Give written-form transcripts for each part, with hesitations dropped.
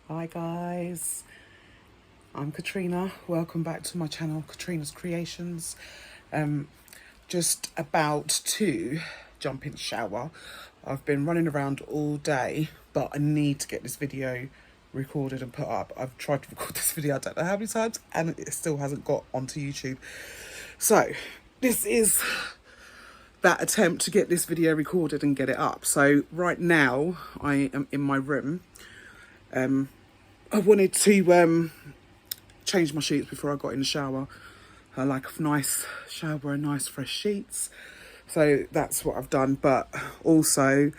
Hi guys, I'm Katrina. Welcome back to my channel, Katrina's Creations. Just about to jump in the shower. I've been running around all day, but I need to get this video recorded and put up. I've tried to record this video I don't know how many times and it still hasn't got onto YouTube. So this is that attempt to get this video recorded and get it up. So right now I am in my room. I wanted to change my sheets before I got in the shower. I like a nice shower and nice fresh sheets. So that's what I've done. But also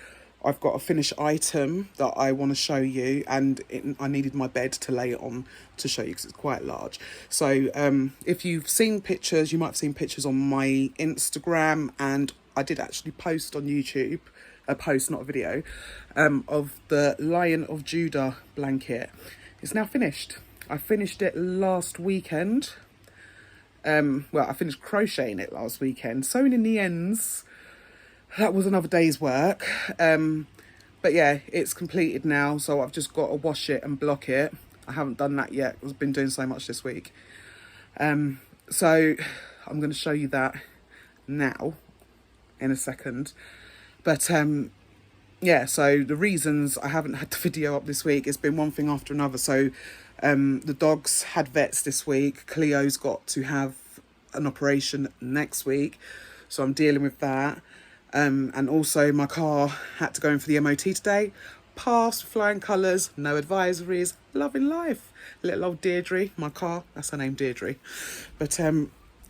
I've got a finished item that I want to show you, and I needed my bed to lay it on to show you because it's quite large. So if you've seen pictures, you might have seen pictures on my Instagram, and I did actually post on YouTube, a post, not a video, of the Lion of Judah blanket. It's now finished. I finished it last weekend. Well, I finished crocheting it last weekend. Sewing in the ends, that was another day's work. But yeah, it's completed now. So I've just got to wash it and block it. I haven't done that yet. I've been doing so much this week. So I'm going to show you that now in a second. But yeah, so the reasons I haven't had the video up this week, it's been one thing after another. So the dogs had vets this week. Cleo's got to have an operation next week, so I'm dealing with that. And also my car had to go in for the MOT today. Passed, flying colours, no advisories, loving life. Little old Deirdre, my car, that's her name, Deirdre. But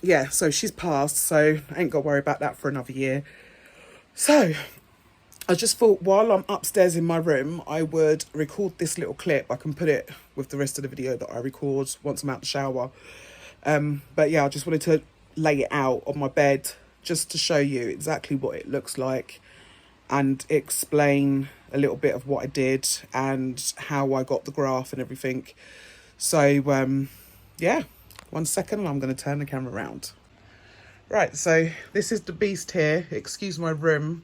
yeah, so she's passed, so I ain't got to worry about that for another year. So I just thought while I'm upstairs in my room, I would record this little clip. I can put it with the rest of the video that I record once I'm out the shower. But yeah, I just wanted to lay it out on my bed just to show you exactly what it looks like and explain a little bit of what I did and how I got the graph and everything. So yeah, 1 second and I'm going to turn the camera around. Right, so this is the beast here. Excuse my room.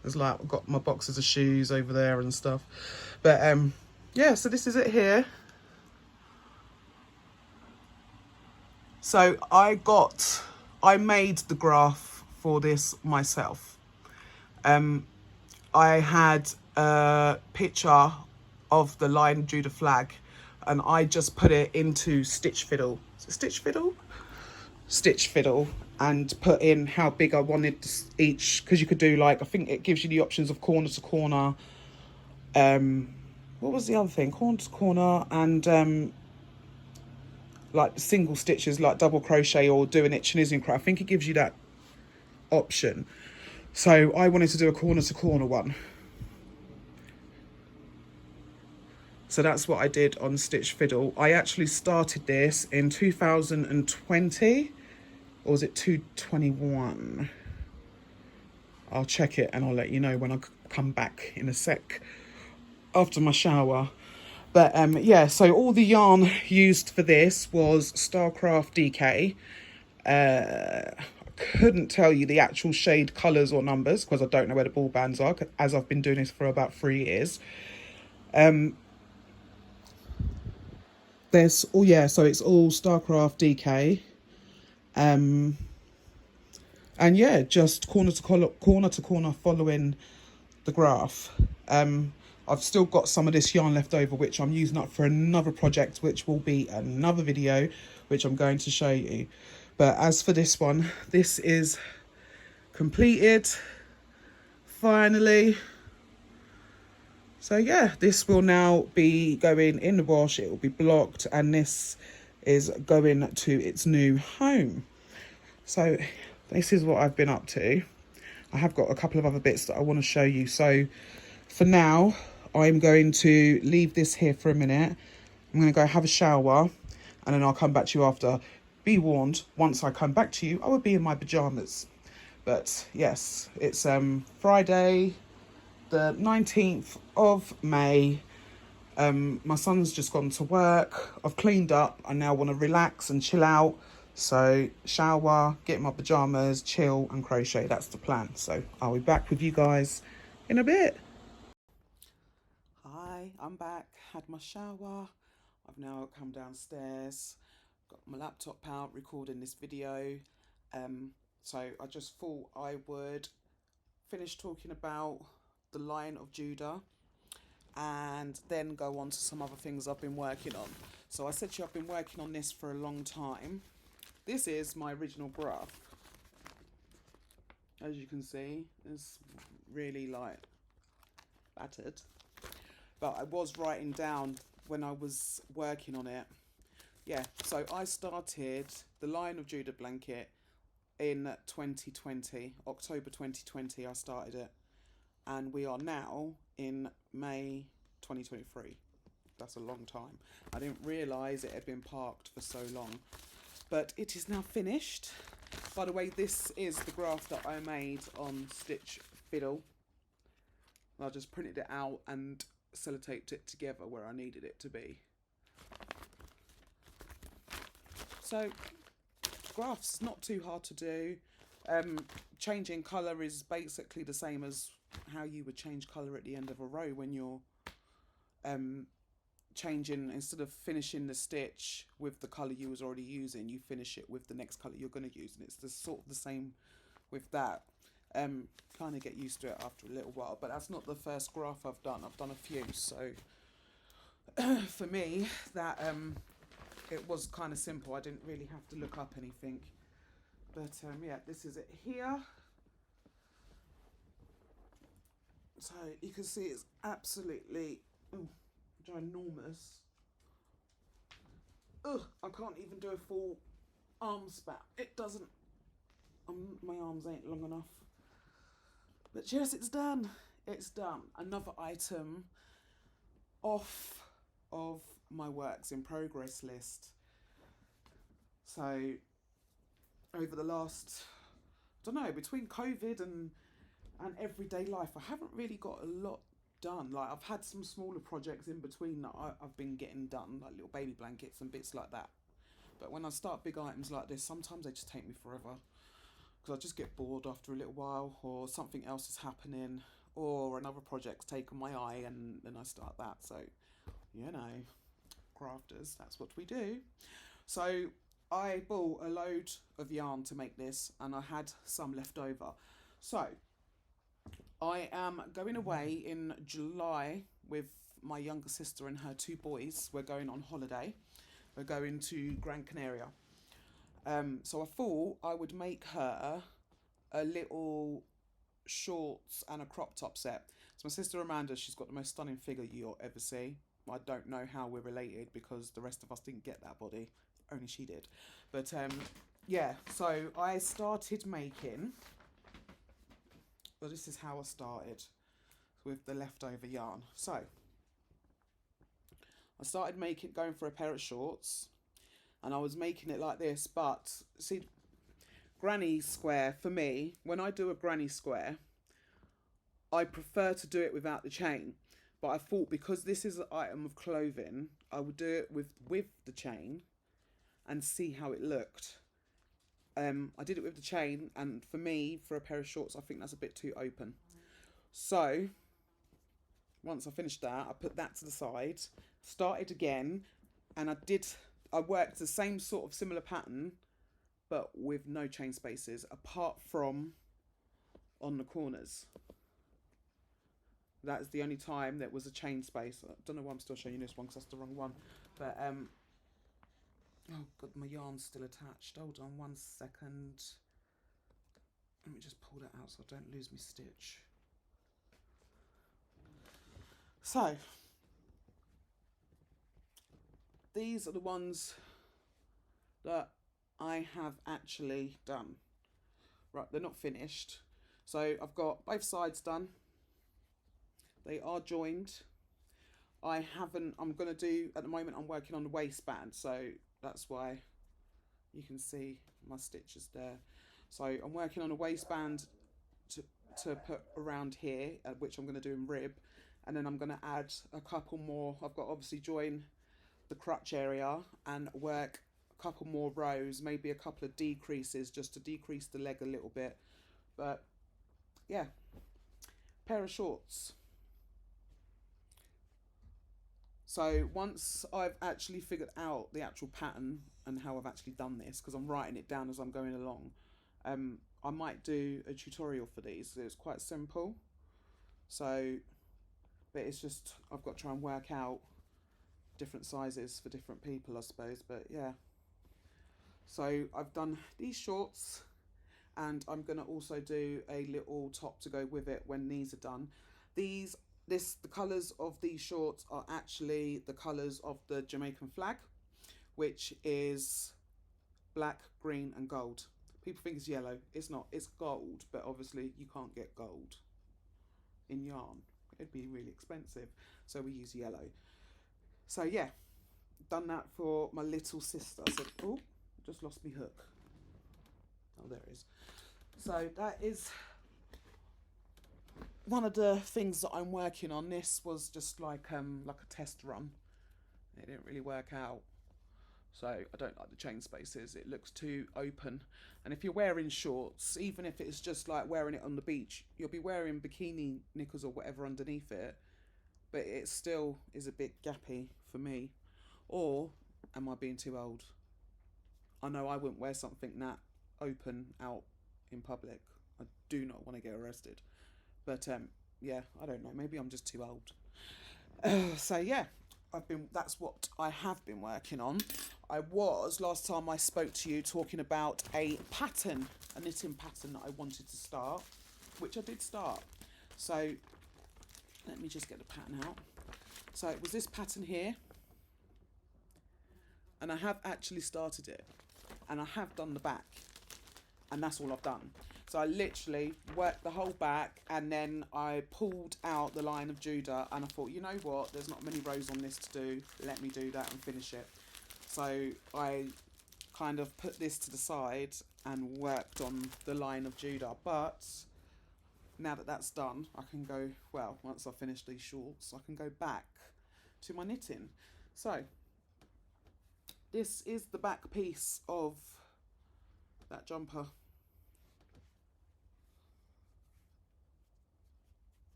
There's like, I've got my boxes of shoes over there and stuff. But yeah, so this is it here. So I made the graph for this myself. I had a picture of the Lion of Judah flag and I just put it into Stitch Fiddle. Is it Stitch Fiddle? Stitch Fiddle, and put in how big I wanted each, because you could do like, I think it gives you the options of corner to corner. What was the other thing? Corner to corner and like single stitches, like double crochet or doing it Tunisian crochet. I think it gives you that option. So I wanted to do a corner to corner one. So that's what I did on Stitch Fiddle. I actually started this in 2020. Or was it 2021? I'll check it and I'll let you know when I come back in a sec after my shower. But yeah, so all the yarn used for this was Starcraft DK. I couldn't tell you the actual shade colours or numbers because I don't know where the ball bands are, as I've been doing this for about 3 years. There's, oh yeah, so it's all Starcraft DK. And yeah, just corner to corner following the graph. I've still got some of this yarn left over, which I'm using up for another project, which will be another video, which I'm going to show you. But as for this one, this is completed, finally. So yeah, this will now be going in the wash, it will be blocked, and this is going to its new home. So this is what I've been up to. I have got a couple of other bits that I want to show you. So for now, I'm going to leave this here for a minute. I'm going to go have a shower and then I'll come back to you after. Be warned, once I come back to you, I will be in my pajamas. But yes, it's Friday, the 19th of May. My son's just gone to work. I've cleaned up. I now want to relax and chill out. So shower, get in my pajamas, chill and crochet. That's the plan. So I'll be back with you guys in a bit. Hi, I'm back, had my shower. I've now come downstairs, got my laptop out, recording this video. So I just thought I would finish talking about the Lion of Judah and then go on to some other things I've been working on. So I said to you I've been working on this for a long time. This is my original graph. As you can see, it's really like battered. But I was writing down when I was working on it. Yeah, so I started the Lion of Judah blanket in 2020, October 2020 I started it. And we are now in May 2023. That's a long time. I didn't realise it had been parked for so long. But it is now finished. By the way, this is the graph that I made on Stitch Fiddle. I just printed it out and sellotaped it together where I needed it to be. So, graphs not too hard to do. Changing colour is basically the same as how you would change colour at the end of a row when you're changing, instead of finishing the stitch with the colour you was already using, you finish it with the next colour you're going to use, and it's sort of the same with that. Kind of get used to it after a little while, but that's not the first graph I've done. I've done a few, so for me that it was kind of simple. I didn't really have to look up anything, but yeah, this is it here. So you can see it's absolutely ginormous. I can't even do a full arm span. It doesn't, my arms ain't long enough. But yes, it's done. It's done. Another item off of my works in progress list. So over the last, I don't know, between COVID and everyday life, I haven't really got a lot done. Like, I've had some smaller projects in between that I've been getting done, like little baby blankets and bits like that. But when I start big items like this, sometimes they just take me forever, because I just get bored after a little while, or something else is happening, or another project's taken my eye, and then I start that. So, you know, crafters, that's what we do. So I bought a load of yarn to make this, and I had some left over. So I am going away in July with my younger sister and her two boys. We're going on holiday. We're going to Gran Canaria. So I thought I would make her a little shorts and a crop top set. So my sister Amanda, she's got the most stunning figure you'll ever see. I don't know how we're related, because the rest of us didn't get that body. Only she did. But yeah, so I started making... Well, this is how I started with the leftover yarn. So I started going for a pair of shorts, and I was making it like this. But see, granny square, for me, when I do a granny square, I prefer to do it without the chain. But I thought, because this is an item of clothing, I would do it with the chain and see how it looked. I did it with the chain, and for me, for a pair of shorts, I think that's a bit too open. So once I finished that, I put that to the side, started again, and I worked the same sort of similar pattern, but with no chain spaces, apart from on the corners. That's the only time there was a chain space. I don't know why I'm still showing you this one, because that's the wrong one. But oh god, my yarn's still attached. Hold on 1 second. Let me just pull that out so I don't lose my stitch. So these are the ones that I have actually done. Right, they're not finished. So I've got both sides done. They are joined. I'm going to do, at the moment, I'm working on the waistband. So that's why you can see my stitches there. So I'm working on a waistband to put around here, which I'm going to do in rib. And then I'm going to add a couple more. I've got obviously join the crutch area and work a couple more rows, maybe a couple of decreases, just to decrease the leg a little bit. But yeah, pair of shorts. So once I've actually figured out the actual pattern and how I've actually done this, because I'm writing it down as I'm going along, I might do a tutorial for these. It's quite simple. So, but it's just, I've got to try and work out different sizes for different people, I suppose. But yeah. So I've done these shorts, and I'm going to also do a little top to go with it when these are done. The colours of these shorts are actually the colours of the Jamaican flag, which is black, green and gold. People think it's yellow. It's not. It's gold, but obviously you can't get gold in yarn. It'd be really expensive. So we use yellow. So yeah, done that for my little sister. So, oh, just lost my hook. Oh, there it is. So that is one of the things that I'm working on. This was just like a test run. It didn't really work out. So I don't like the chain spaces. It looks too open. And if you're wearing shorts, even if it's just like wearing it on the beach, you'll be wearing bikini knickers or whatever underneath it. But it still is a bit gappy for me. Or am I being too old? I know I wouldn't wear something that open out in public. I do not want to get arrested. But yeah, I don't know. Maybe I'm just too old. So yeah, that's what I have been working on. I was, last time I spoke to you, talking about a knitting pattern that I wanted to start, which I did start. So let me just get the pattern out. So it was this pattern here, and I have actually started it, and I have done the back, and that's all I've done. So I literally worked the whole back, and then I pulled out the line of Judah, and I thought, you know what, there's not many rows on this to do, let me do that and finish it. So I kind of put this to the side and worked on the line of Judah. But now that that's done, I can go, well, once I finish these shorts, I can go back to my knitting. So this is the back piece of that jumper.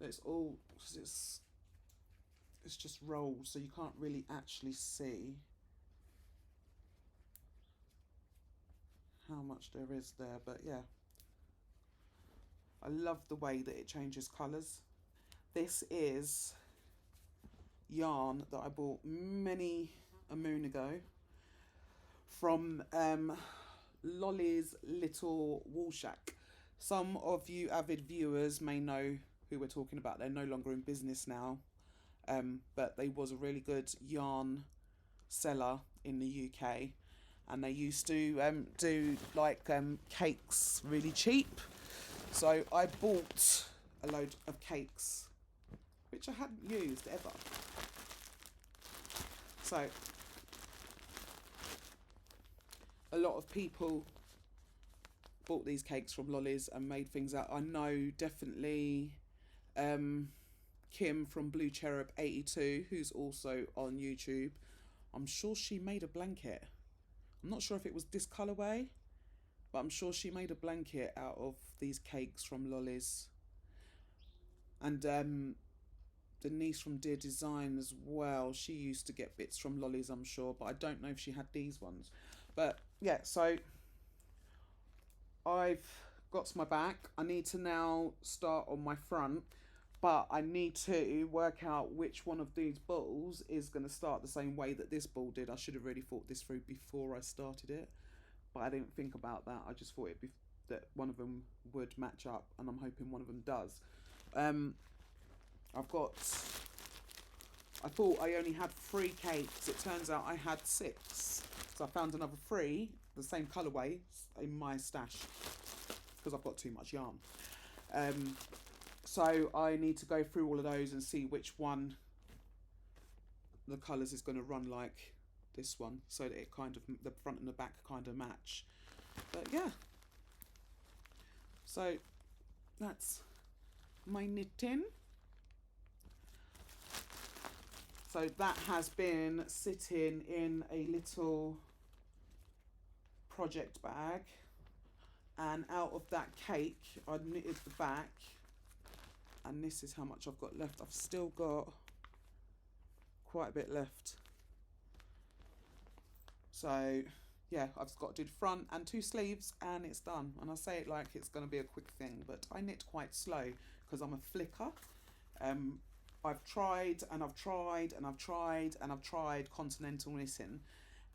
It's all, it's just rolled, so you can't really actually see how much there is there. But yeah, I love the way that it changes colours. This is yarn that I bought many a moon ago from Lolly's Little Wool Shack. Some of you avid viewers may know who we're talking about. They're no longer in business now, but they was a really good yarn seller in the UK, and they used to do like cakes really cheap. So I bought a load of cakes which I hadn't used ever. So a lot of people bought these cakes from Lolly's and made things out. I know definitely Kim from Blue Cherub 82, who's also on YouTube. I'm sure she made a blanket. I'm not sure if it was this colourway, but I'm sure she made a blanket out of these cakes from Lolly's. And Denise from Dear Design as well. She used to get bits from Lolly's, I'm sure, but I don't know if she had these ones. But yeah, so I've got to my back. I need to now start on my front, but I need to work out which one of these balls is going to start the same way that this ball did. I should have really thought this through before I started it, but I didn't think about that. I just thought that one of them would match up, and I'm hoping one of them does. I thought I only had 3 cakes. It turns out I had 6. So I found another 3, the same colourway, in my stash, because I've got too much yarn. So I need to go through all of those and see which one the colours is going to run like this one, so that it kind of, the front and the back kind of match. But yeah. So that's my knitting. So that has been sitting in a little project bag, and out of that cake I knitted the back, and this is how much I've got left. I've still got quite a bit left. So yeah, I've just got to do the front and 2 sleeves and it's done. And I say it like it's going to be a quick thing, but I knit quite slow because I'm a flicker. I've tried and I've tried and I've tried and I've tried continental knitting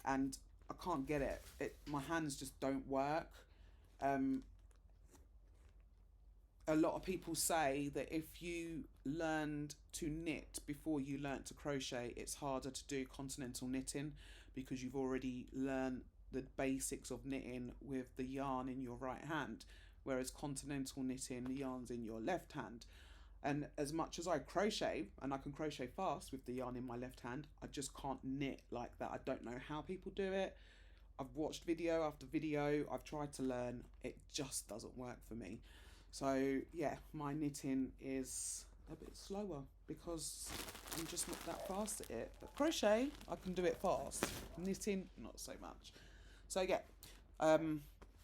and I can't get it. My hands just don't work. A lot of people say that if you learned to knit before you learnt to crochet, it's harder to do continental knitting because you've already learned the basics of knitting with the yarn in your right hand, whereas continental knitting, the yarn's in your left hand. And as much as I crochet, and I can crochet fast with the yarn in my left hand, I just can't knit like that. I don't know how people do it. I've watched video after video, I've tried to learn, it just doesn't work for me. So yeah, my knitting is a bit slower because I'm just not that fast at it. But crochet, I can do it fast. Knitting, not so much. So yeah,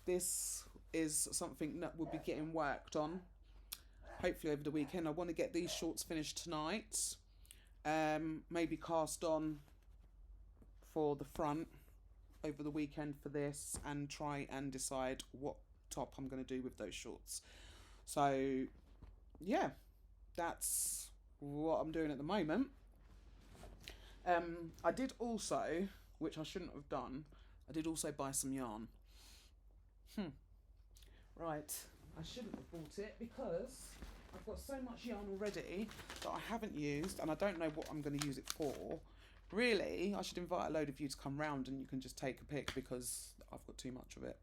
this is something that will be getting worked on hopefully over the weekend. I want to get these shorts finished tonight. Maybe cast on for the front over the weekend for this and try and decide what top I'm going to do with those shorts. So yeah, that's what I'm doing at the moment. I did also, which I shouldn't have done, I did also buy some yarn. Right, I shouldn't have bought it because I've got so much yarn already that I haven't used and I don't know what I'm going to use it for. Really, I should invite a load of you to come round and you can just take a pic because I've got too much of it.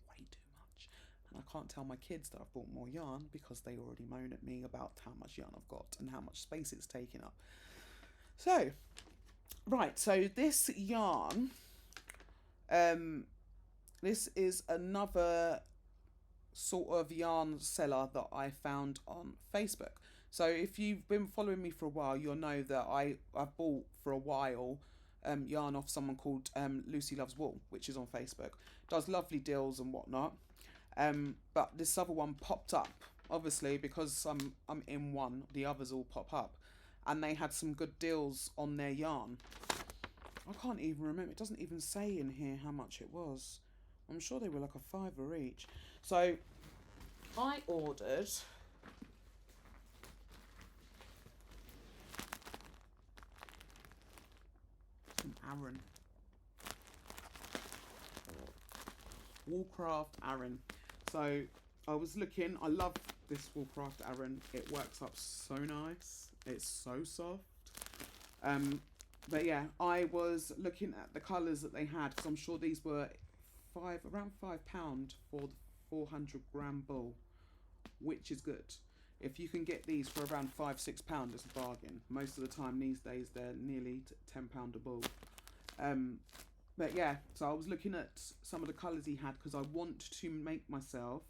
Way too much. And I can't tell my kids that I've bought more yarn because they already moan at me about how much yarn I've got and how much space it's taking up. So, right, so this yarn, this is another sort of yarn seller that I found on Facebook. So if you've been following me for a while, you'll know that I've bought for a while yarn off someone called Lucy Loves Wool, which is on Facebook. Does lovely deals and whatnot. But this other one popped up, obviously because I'm in one, the others all pop up, and they had some good deals on their yarn. I can't even remember, it doesn't even say in here how much it was. I'm sure they were like a £5 each. So I ordered some Aran. Woolcraft Aran. So I was looking, I love this Woolcraft Aran. It works up so nice. It's so soft. But yeah, I was looking at the colours that they had because I'm sure these were around £5 for the 400-gram ball, which is good. If you can get these for around £5-6, it's a bargain. Most of the time these days they're nearly £10 a ball. But yeah, so I was looking at some of the colours he had because I want to make myself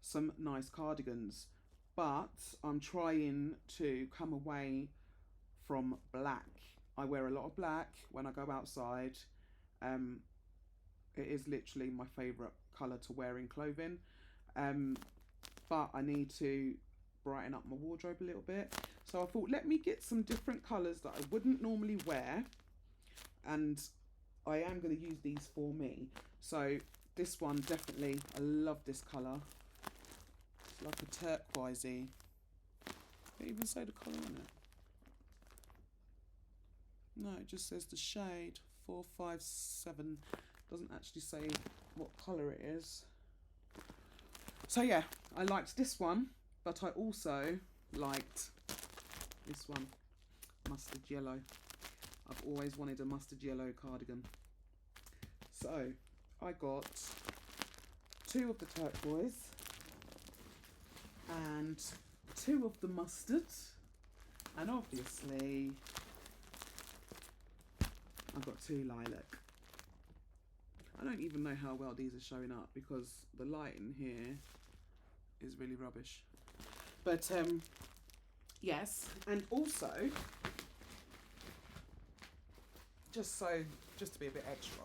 some nice cardigans, but I'm trying to come away from black. I wear a lot of black when I go outside. It is literally my favourite colour to wear in clothing. But I need to brighten up my wardrobe a little bit. So I thought, let me get some different colours that I wouldn't normally wear. And I am going to use these for me. So this one, definitely, I love this colour. It's like a turquoisey. Did it even say the colour on it? No, it just says the shade 457. Doesn't actually say what colour it is. So yeah, I liked this one, but I also liked this one, mustard yellow. I've always wanted a mustard yellow cardigan. So I got 2 of the turquoise and 2 of the mustard, and obviously I've got 2 lilac. I don't even know how well these are showing up because the light in here is really rubbish. But yes, and also just to be a bit extra,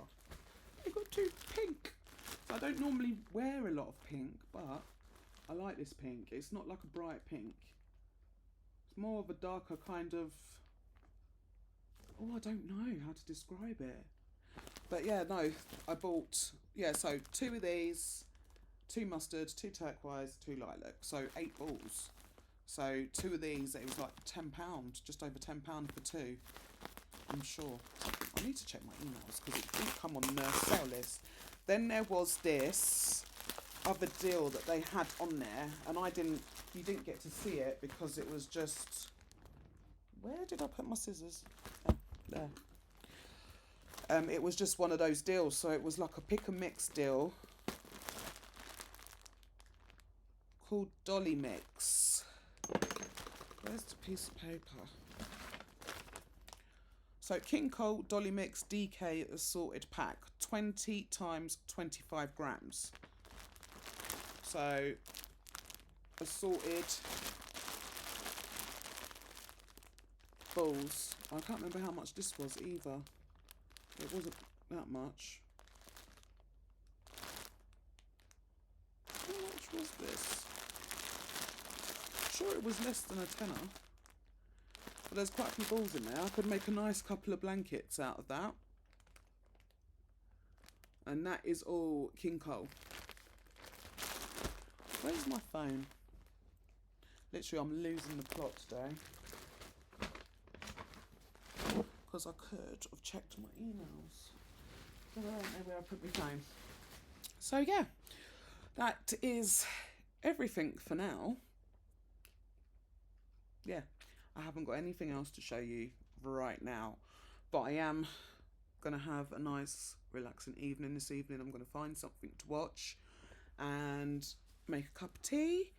I got 2 pink. So I don't normally wear a lot of pink, but I like this pink. It's not like a bright pink. It's more of a darker kind of Oh, I don't know how to describe it. But yeah, no, I bought, yeah, so 2 of these, 2 mustard, 2 turquoise, 2 lilac. So 8 balls. So 2 of these, it was like £10, just over £10 for 2. I'm sure. I need to check my emails because it didn't come on the sale list. Then there was this other deal that they had on there, and you didn't get to see it because it was just, where did I put my scissors? Oh, there. It was just one of those deals, so it was like a pick and mix deal called Dolly Mix. Where's the piece of paper? So King Cole Dolly Mix DK assorted pack, 20 times 25 grams. So assorted balls. I can't remember how much this was either. It wasn't that much. How much was this? I'm sure it was less than a tenner. But there's quite a few balls in there. I could make a nice couple of blankets out of that. And that is all King Cole. Where's my phone? Literally, I'm losing the plot today. Because I could have checked my emails. But I don't know where I put my phone. So yeah, that is everything for now. Yeah, I haven't got anything else to show you right now. But I am going to have a nice relaxing evening this evening. I'm going to find something to watch and make a cup of tea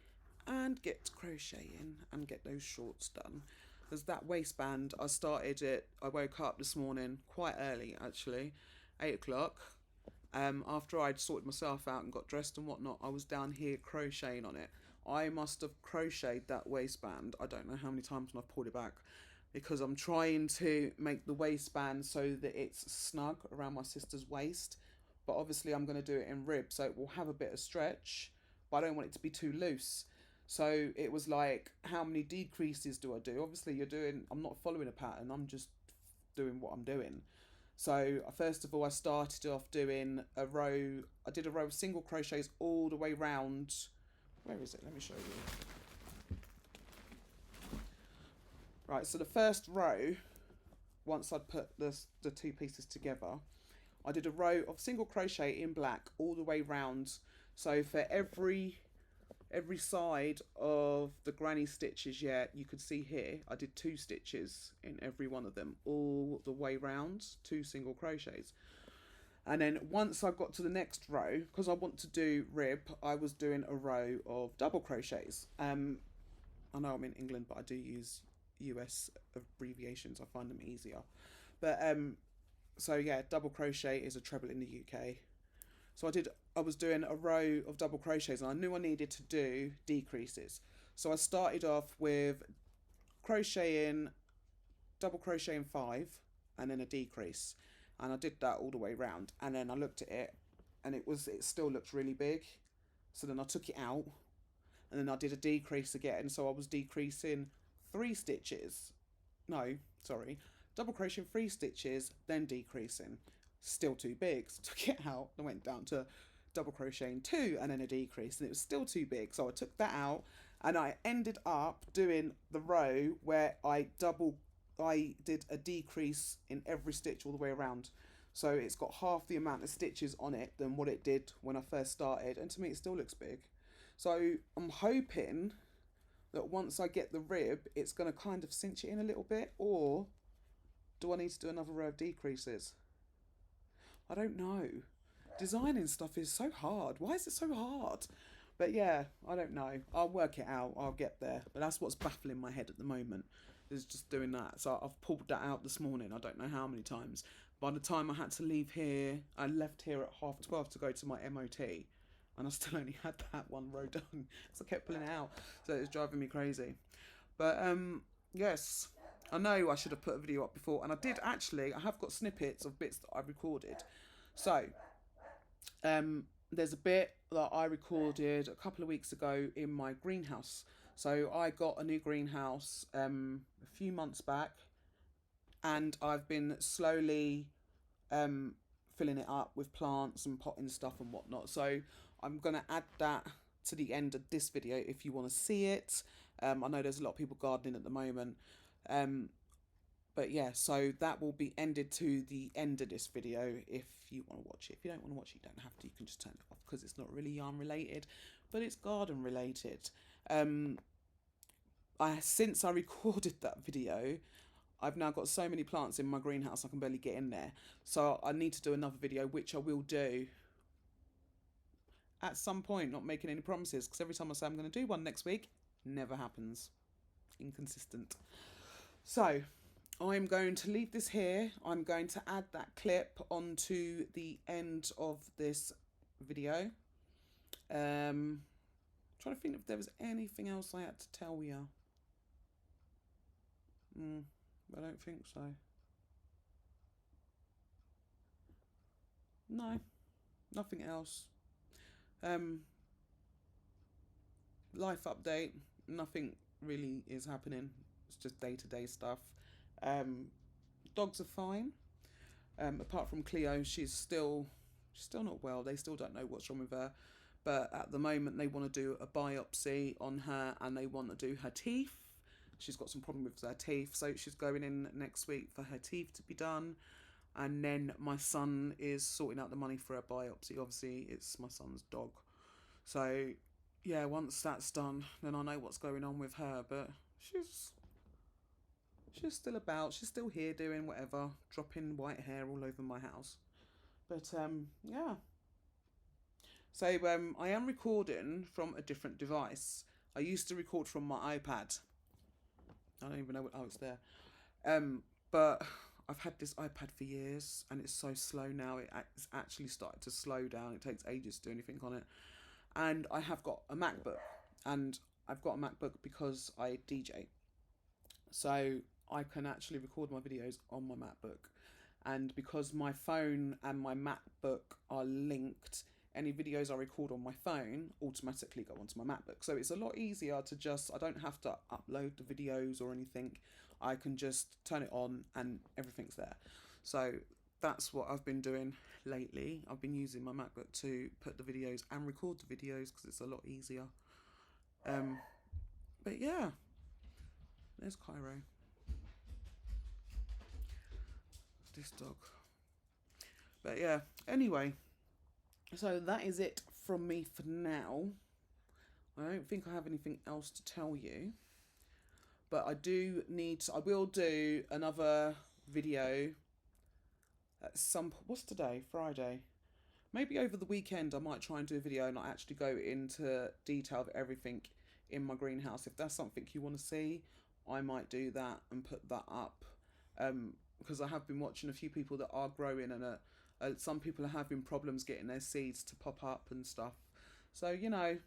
and get crocheting and get those shorts done. Because that waistband, I started it, I woke up this morning quite early actually, 8 o'clock. After I'd sorted myself out and got dressed and whatnot, I was down here crocheting on it. I must have crocheted that waistband, I don't know how many times, when I've pulled it back, because I'm trying to make the waistband so that it's snug around my sister's waist. But obviously I'm going to do it in rib, so it will have a bit of stretch, but I don't want it to be too loose. So it was like, how many decreases do I do? Obviously I'm not following a pattern, I'm just doing what I'm doing. So first of all, I started off doing a row. I did a row of single crochets all the way round. Where is it? Let me show you. Right, so the first row, once I'd put the 2 pieces together, I did a row of single crochet in black all the way round. So for every side of the granny stitches, yeah, you could see here, I did 2 stitches in every one of them all the way round, 2 single crochets. And then once I got to the next row, because I want to do rib, I was doing a row of double crochets. I know I'm in England, but I do use US abbreviations. I find them easier. But so yeah, double crochet is a treble in the UK. So I was doing a row of double crochets, and I knew I needed to do decreases. So I started off with double crocheting 5, and then a decrease. And I did that all the way round. And then I looked at it, and it still looked really big. So then I took it out, and then I did a decrease again. So I was decreasing 3 stitches. No, sorry. Double crocheting 3 stitches, then decreasing. Still too big, so I took it out and went down to double crocheting 2 and then a decrease, and it was still too big, so I took that out, and I ended up doing the row where I did a decrease in every stitch all the way around. So it's got half the amount of stitches on it than what it did when I first started, and to me it still looks big. So I'm hoping that once I get the rib, it's going to kind of cinch it in a little bit, or do I need to do another row of decreases? I don't know. Designing stuff is so hard. Why is it so hard? But yeah, I don't know. I'll work it out. I'll get there. But that's what's baffling my head at the moment, is just doing that. So I've pulled that out this morning. I don't know how many times. By the time I had to leave here, I left here at 12:30 to go to my MOT. And I still only had that one row done. So I kept pulling it out. So it was driving me crazy. But yes, I know I should have put a video up before, and I did actually. I have got snippets of bits that I recorded. So there's a bit that I recorded a couple of weeks ago in my greenhouse. So I got a new greenhouse a few months back, and I've been slowly filling it up with plants and potting stuff and whatnot. So I'm going to add that to the end of this video if you want to see it. I know there's a lot of people gardening at the moment. But yeah, so that will be ended to the end of this video if you want to watch it. If you don't want to watch it, you don't have to. You can just turn it off because it's not really yarn related, but it's garden related. Since I recorded that video, I've now got so many plants in my greenhouse I can barely get in there. So I need to do another video, which I will do at some point, not making any promises, because every time I say I'm going to do one next week, never happens. Inconsistent. So I'm going to leave this here. I'm going to add that clip onto the end of this video. Trying to think if there was anything else I had to tell you. I don't think so. No, nothing else. Life update, nothing really is happening. It's just day-to-day stuff. Dogs are fine. Apart from Cleo, she's still not well. They still don't know what's wrong with her. But at the moment, they want to do a biopsy on her and they want to do her teeth. She's got some problem with her teeth, so she's going in next week for her teeth to be done. And then my son is sorting out the money for a biopsy. Obviously, it's my son's dog. So, yeah, once that's done, then I know what's going on with her. But she's still about. She's still here doing whatever, dropping white hair all over my house. But, yeah. So, I am recording from a different device. I used to record from my iPad. I don't even know what... Oh, it's there. But I've had this iPad for years and it's so slow now. It's actually started to slow down. It takes ages to do anything on it. And I have got a MacBook. And I've got a MacBook because I DJ. So I can actually record my videos on my MacBook. And because my phone and my MacBook are linked, any videos I record on my phone automatically go onto my MacBook. So it's a lot easier to just, I don't have to upload the videos or anything. I can just turn it on and everything's there. So that's what I've been doing lately. I've been using my MacBook to put the videos and record the videos because it's a lot easier. But yeah, there's Cairo. This dog. But yeah, anyway. So that is it from me for now. I don't think I have anything else to tell you. But I will do another video at what's today? Friday. Maybe over the weekend I might try and do a video and not actually go into detail of everything in my greenhouse. If that's something you want to see, I might do that and put that up. Because I have been watching a few people that are growing and some people are having problems getting their seeds to pop up and stuff. So, you know,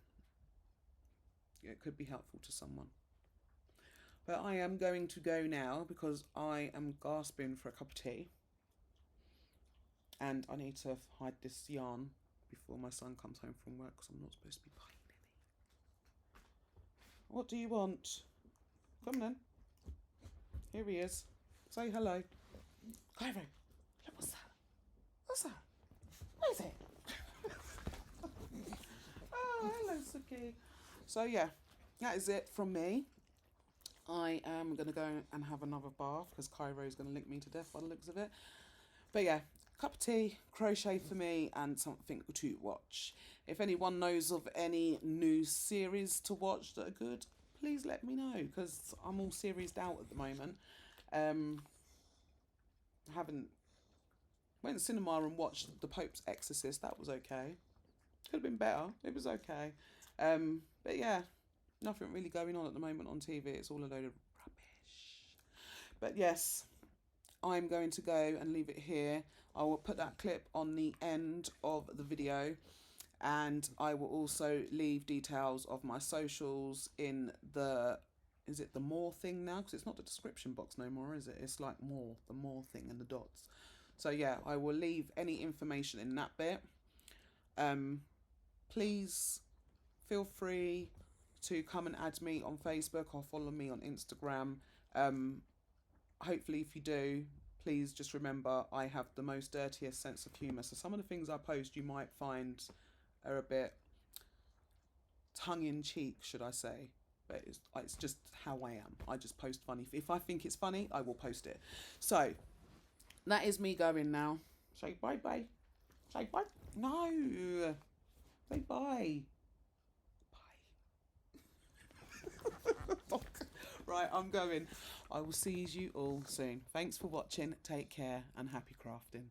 it could be helpful to someone. But I am going to go now because I am gasping for a cup of tea. And I need to hide this yarn before my son comes home from work because I'm not supposed to be buying any. What do you want? Come then. Here he is. Say hello. Cairo, look, what's that? What's that? What is it? Oh, hello, Suki. So yeah, that is it from me. I am going to go and have another bath because Cairo is going to lick me to death by the looks of it. But yeah, cup of tea, crochet for me, and something to watch. If anyone knows of any new series to watch that are good, please let me know because I'm all seriesed out at the moment. Went to cinema and watched The Pope's Exorcist. That was okay. Could have been better. It was okay. But yeah, nothing really going on at the moment on TV. It's all a load of rubbish. But yes, I'm going to go and leave it here. I will put that clip on the end of the video. And I will also leave details of my socials in the... Is it the more thing now? Because it's not the description box no more, is it? It's like more, the more thing and the dots. So yeah, I will leave any information in that bit. Please feel free to come and add me on Facebook or follow me on Instagram. hopefully if you do, please just remember I have the most dirtiest sense of humour. So some of the things I post you might find are a bit tongue-in-cheek, should I say. But it's just how I am. I just post funny. If I think it's funny, I will post it. So that is me going now. Say bye-bye. Say bye. No. Say bye. Bye. Right, I'm going. I will see you all soon. Thanks for watching. Take care and happy crafting.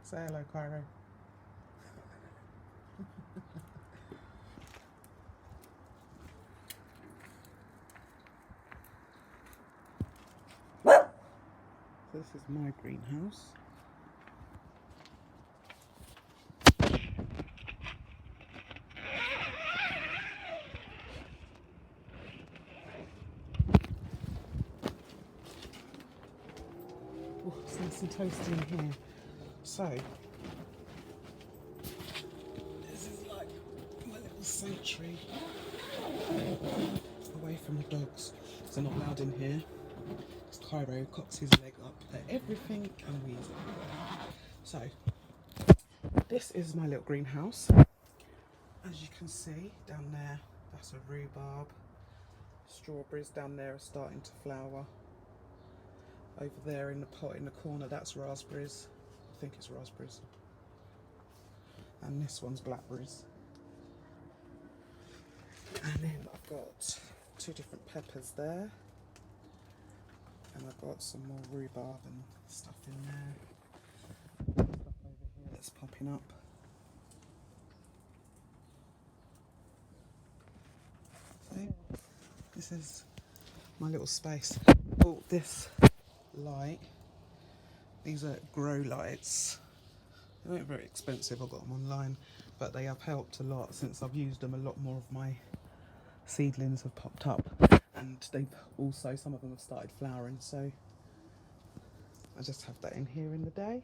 Say hello, Cairo. This is my greenhouse. Oh, it's nice and toasty in here. So, this is like my little sanctuary away from the dogs. They're not allowed in here. Because Cairo cocks his leg up at everything and wheezes. So, this is my little greenhouse. As you can see down there, that's a rhubarb. Strawberries down there are starting to flower. Over there in the pot in the corner, that's raspberries. I think it's raspberries. And this one's blackberries. And then I've got 2 different peppers there. And I've got some more rhubarb and stuff in there. Stuff over here that's popping up. So, this is my little space. Bought this light. These are grow lights. They weren't very expensive, I got them online, but they have helped a lot since I've used them. A lot more of my seedlings have popped up, and they've also, some of them have started flowering, so I just have that in here in the day.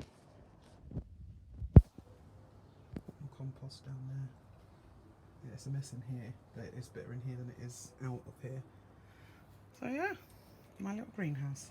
Put my compost down there. Yeah, it's a mess in here, but it is better in here than it is out of here. So yeah, my little greenhouse.